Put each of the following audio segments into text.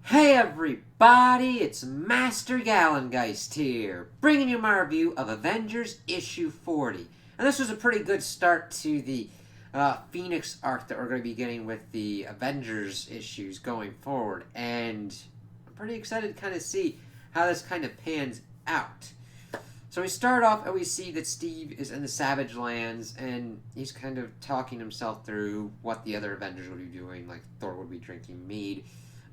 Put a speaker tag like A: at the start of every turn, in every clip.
A: Hey everybody, it's Master Gallengeist here, bringing you my review of Avengers issue 40. And this was a pretty good start to the Phoenix arc that we're going to be getting with the Avengers issues going forward. And I'm pretty excited to kind of see how this kind of pans out. So we start off and we see that Steve is in the Savage Lands and he's kind of talking himself through what the other Avengers would be doing. Like Thor would be drinking mead,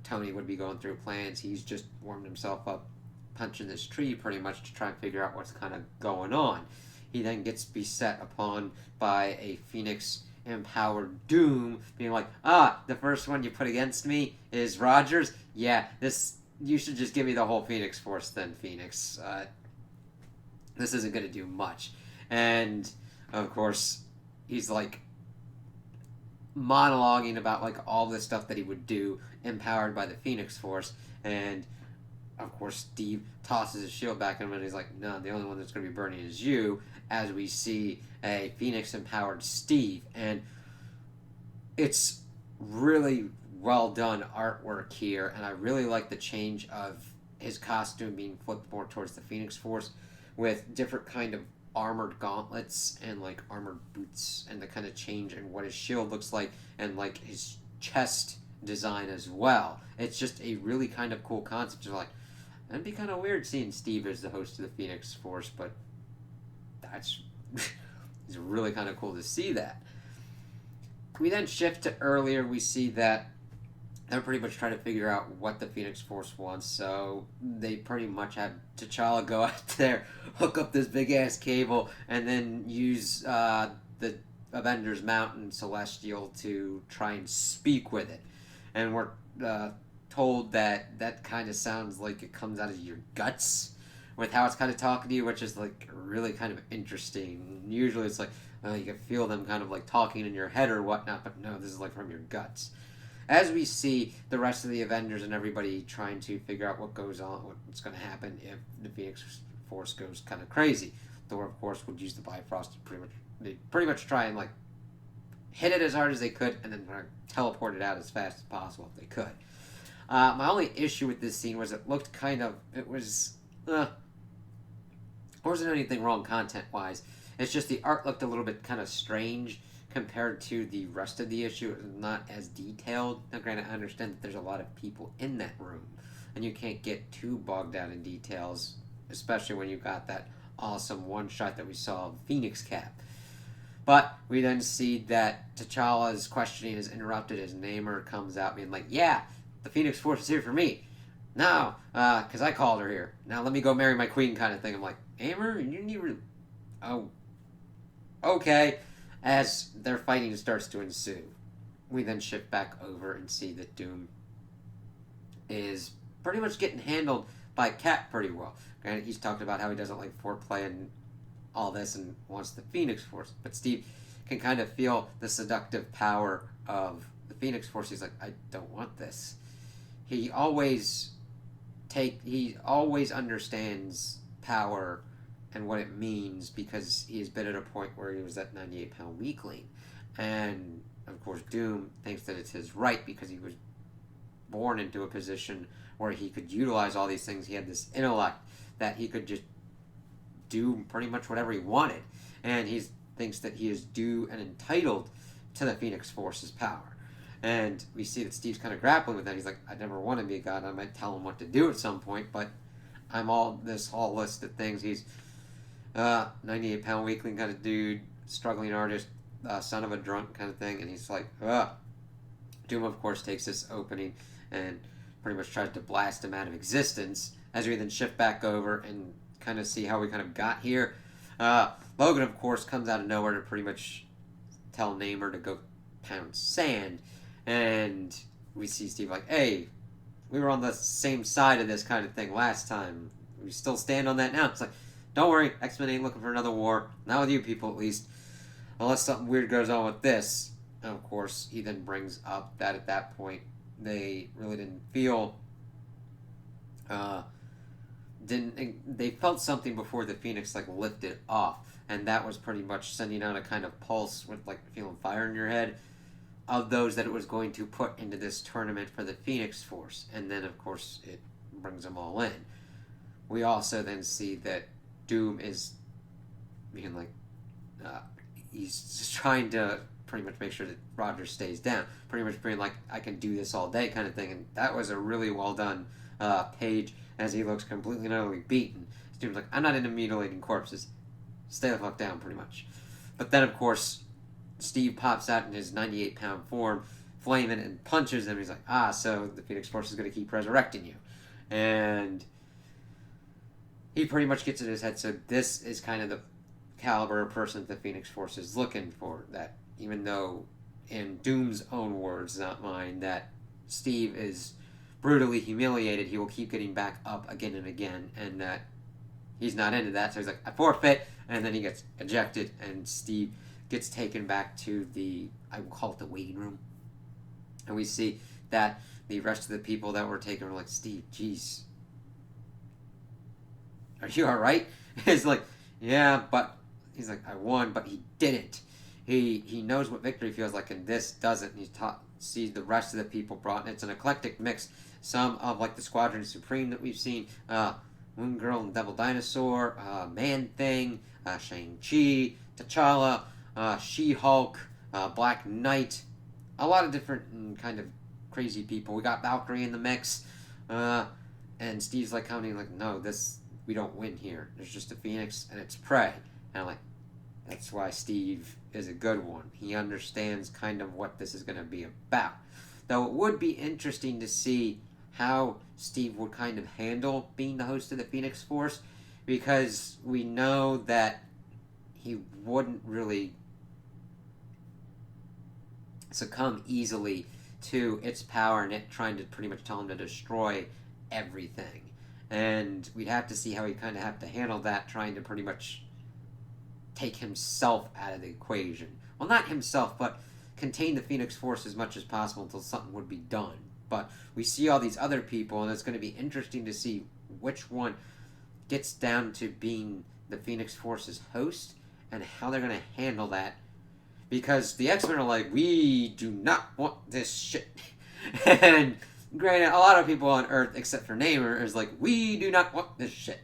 A: Tony would be going through plans. He's just warmed himself up punching this tree pretty much to try and figure out what's kind of going on. He then gets beset upon by a Phoenix empowered Doom being like, the first one you put against me is Rogers? Yeah, you should just give me the whole Phoenix Force then, Phoenix. This isn't going to do much. And, of course, he's like monologuing about like all the stuff that he would do empowered by the Phoenix Force. And, of course, Steve tosses his shield back at him and he's like, no, the only one that's going to be burning is you, as we see a Phoenix empowered Steve. And it's really well done artwork here, and I really like the change of his costume being flipped more towards the Phoenix Force, with different kind of armored gauntlets and like armored boots, and the kind of change in what his shield looks like and like his chest design as well. It's just a really kind of cool concept. You're like, that'd be kind of weird seeing Steve as the host of the Phoenix Force, but that's it's really kind of cool to see that. We then shift to earlier. We see that they're pretty much trying to figure out what the Phoenix Force wants, so they pretty much have T'Challa go out there, hook up this big-ass cable, and then use the Avengers Mountain Celestial to try and speak with it. And we're told that kind of sounds like it comes out of your guts with how it's kind of talking to you, which is like really kind of interesting. Usually it's like, you can feel them kind of like talking in your head or whatnot, but no, this is like from your guts. As we see the rest of the Avengers and everybody trying to figure out what goes on, what's going to happen if the Phoenix Force goes kind of crazy. Thor, of course, would use the Bifrost to pretty much try and like hit it as hard as they could and then teleport it out as fast as possible if they could. My only issue with this scene was it looked wasn't anything wrong content-wise. It's just the art looked a little bit kind of strange compared to the rest of the issue. It was not as detailed. Now, granted, I understand that there's a lot of people in that room, and you can't get too bogged down in details, especially when you got that awesome one-shot that we saw of Phoenix Cap. But we then see that T'Challa's questioning is interrupted as Namor comes out being like, yeah, the Phoenix Force is here for me. Now, because I called her here. Now let me go marry my queen kind of thing. I'm like, Namor, you need to... Oh, okay. As their fighting starts to ensue, we then shift back over and see that Doom is pretty much getting handled by Cap pretty well. Granted, he's talked about how he doesn't like foreplay and all this and wants the Phoenix Force, but Steve can kind of feel the seductive power of the Phoenix Force. He's like, I don't want this. He always understands power and what it means because he's been at a point where he was that 98-pound weakling. And, of course, Doom thinks that it's his right because he was born into a position where he could utilize all these things. He had this intellect that he could just do pretty much whatever he wanted. And he thinks that he is due and entitled to the Phoenix Force's power. And we see that Steve's kind of grappling with that. He's like, I never want to be a god. I might tell him what to do at some point, but I'm all this whole list of things. He's 98-pound weakling kind of dude, struggling artist, son of a drunk kind of thing, and he's like, Doom, of course, takes this opening and pretty much tries to blast him out of existence, as we then shift back over and kind of see how we kind of got here. Logan, of course, comes out of nowhere to pretty much tell Namor to go pound sand, and we see Steve like, hey, we were on the same side of this kind of thing last time. We still stand on that now. It's like, don't worry, X-Men ain't looking for another war. Not with you people, at least. Unless something weird goes on with this. And, of course, he then brings up that at that point, they really didn't feel... they felt something before the Phoenix, like, lifted off. And that was pretty much sending out a kind of pulse with, like, feeling fire in your head. of those that it was going to put into this tournament for the Phoenix Force. And then, of course, it brings them all in. We also then see that Doom is being like, he's just trying to pretty much make sure that Roger stays down. Pretty much being like, I can do this all day kind of thing. And that was a really well done page as he looks completely and utterly beaten. Doom's like, I'm not into mutilating corpses. Stay the fuck down, pretty much. But then, of course, Steve pops out in his 98-pound form, flaming, and punches him. He's like, so the Phoenix Force is going to keep resurrecting you. And he pretty much gets in his head, so this is kind of the caliber of person that the Phoenix Force is looking for. That even though, in Doom's own words, not mine, that Steve is brutally humiliated, he will keep getting back up again and again, and that he's not into that, so he's like, I forfeit, and then he gets ejected, and Steve gets taken back to the, I will call it the waiting room. And we see that the rest of the people that were taken were like, Steve, jeez, are you alright? He's like, yeah, but, he's like, I won, but he didn't. He knows what victory feels like, and this doesn't. He sees the rest of the people brought, and it's an eclectic mix. Some of, like, the Squadron Supreme that we've seen, Moon Girl and Devil Dinosaur, Man-Thing, Shang-Chi, T'Challa, She-Hulk, Black Knight, a lot of different kind of crazy people. We got Valkyrie in the mix, and Steve's like counting like, no, we don't win here. There's just a Phoenix and it's prey. And I'm like, that's why Steve is a good one. He understands kind of what this is going to be about. Though it would be interesting to see how Steve would kind of handle being the host of the Phoenix Force, because we know that he wouldn't really succumb easily to its power and it trying to pretty much tell him to destroy everything. And we'd have to see how he kind of have to handle that, trying to pretty much take himself out of the equation. Well, not himself, but contain the Phoenix Force as much as possible until something would be done. But we see all these other people, and it's going to be interesting to see which one gets down to being the Phoenix Force's host and how they're going to handle that. Because the X-Men are like, we do not want this shit. And granted, a lot of people on Earth, except for Namor, is like, we do not want this shit.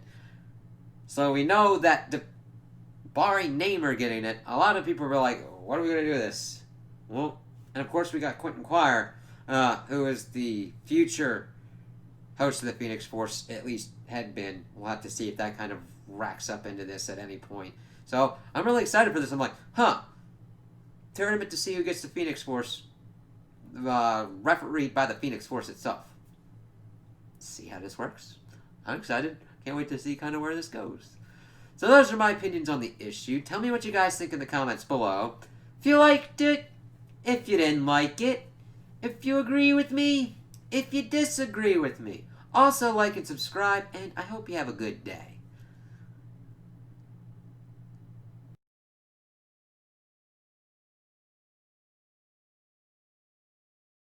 A: So we know that, barring Namor getting it, a lot of people were like, what are we going to do with this? Well, and of course we got Quentin Quire, who is the future host of the Phoenix Force, at least had been. We'll have to see if that kind of racks up into this at any point. So I'm really excited for this. I'm like, tournament to see who gets the Phoenix Force, refereed by the Phoenix Force itself. See how this works. I'm excited. Can't wait to see kind of where this goes. So those are my opinions on the issue. Tell me what you guys think in the comments below. If you liked it, if you didn't like it, if you agree with me, if you disagree with me. Also like and subscribe, and I hope you have a good day.